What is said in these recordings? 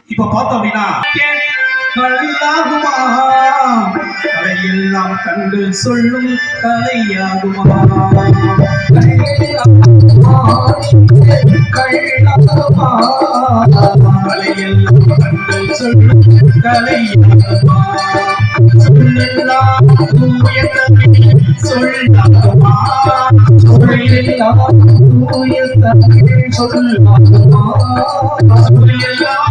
இப்ப பார்த்தோம் அப்படின்னா கலையெல்லாம் கண்கள் சொல்லும் கலையாகுமா கலையெல்லாம் கண்கள் சொல்லும் கலையாகுமா சொல்லெல்லாம் தூய தமிழ் சொல்லாகுமா சொல்லெல்லாம் தூய தமிழ் சொல்லாகுமா சொல்லெல்லாம்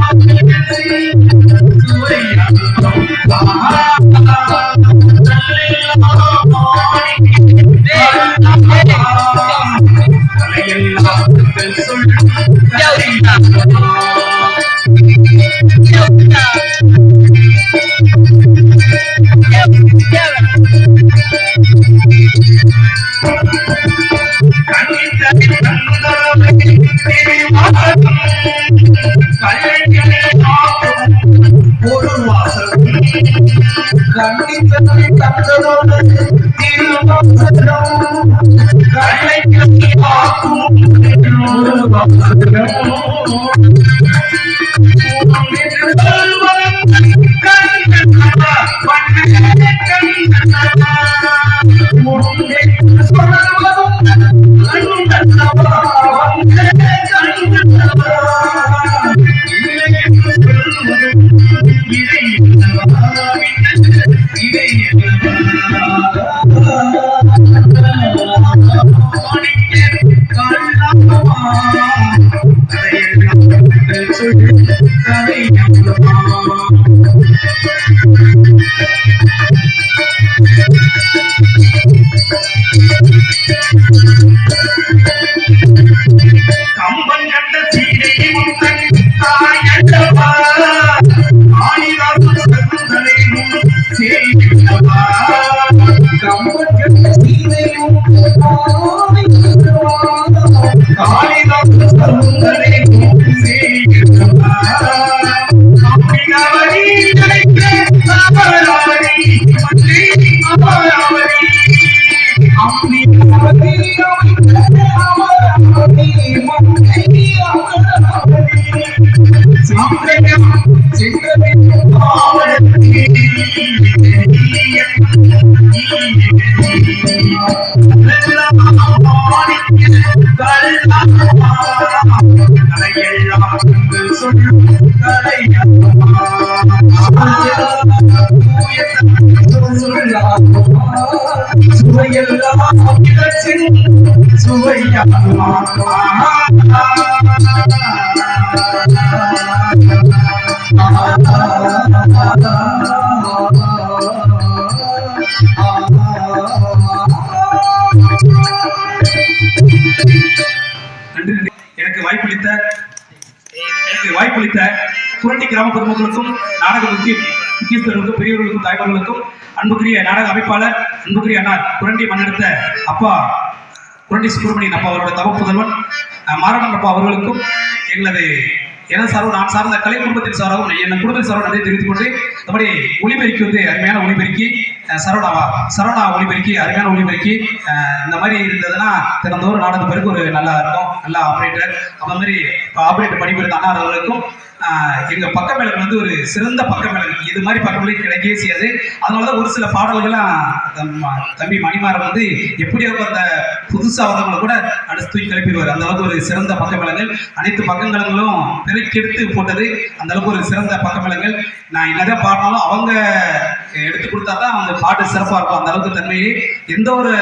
Thank you. கலையெல்லாம் கண்டு சொல்லும் கலையம்மா சுவையெல்லாம் சுவையம்மா எனக்கு வாய்ப்பளித்த குரண்டி கிராம பொதுமக்களுக்கும் நாடக முக்கியஸ்தர்களுக்கும் பெரியவர்களுக்கும் தாய்மார்களுக்கும் அன்புக்குரிய நாடக அமைப்பாளர் அன்புக்குரிய அண்ணா குரண்டி மண்ணெடுத்த அப்பா குரண்டி சுப்பிரமணியன் அப்பா அவரோட தவ புதல்வன் மாரணன் அப்பா அவர்களுக்கும் எங்களது எனது சார்பு நான் சார்ந்த கலை குடும்பத்தின் சார்பாகவும் என் குடும்பத்தின் சார்பாக நன்றி தெரிவித்துக் கொண்டு நம்முடைய ஒளிபெருக்கி அருமையான ஒளிபெருக்கி சரவணா ஒளிபெருக்கி அருமையான ஒளிபெருக்கி இந்த மாதிரி இருந்ததுன்னா தினந்தோறும் நாடக பிறகு ஒரு நல்லா இருக்கும் நல்ல ஆப்ரேட்டர் அந்த மாதிரி ஆப்ரேட்டர் பணிபுரிந்த அண்ணா அவர்களுக்கும் எங்க பக்கமேளம் ஒரு சிறந்த பக்கமேளம் இது மாதிரி பக்கமேளம் கிடைக்கவே செய்யாது. அதனாலதான் ஒரு சில பாடல்கள்லாம் தம்பி மணிமாறன் எப்படியாவது அந்த புதுசா வரவங்களை கூட அடுத்து தூக்கி கிளப்பிடுவார். அந்த அளவுக்கு ஒரு சிறந்த பக்கமேளங்கள் அனைத்து பக்கங்களும் பெருக்கெடுத்து போட்டது. அந்த அளவுக்கு ஒரு சிறந்த பக்கமேளங்கள். நான் என்னதான் பாடினாலும் அவங்க எடுத்து கொடுத்தா தான் அந்த பாட்டு சிறப்பா இருக்கும். அந்த அளவுக்கு தன்மையே எந்த ஒரு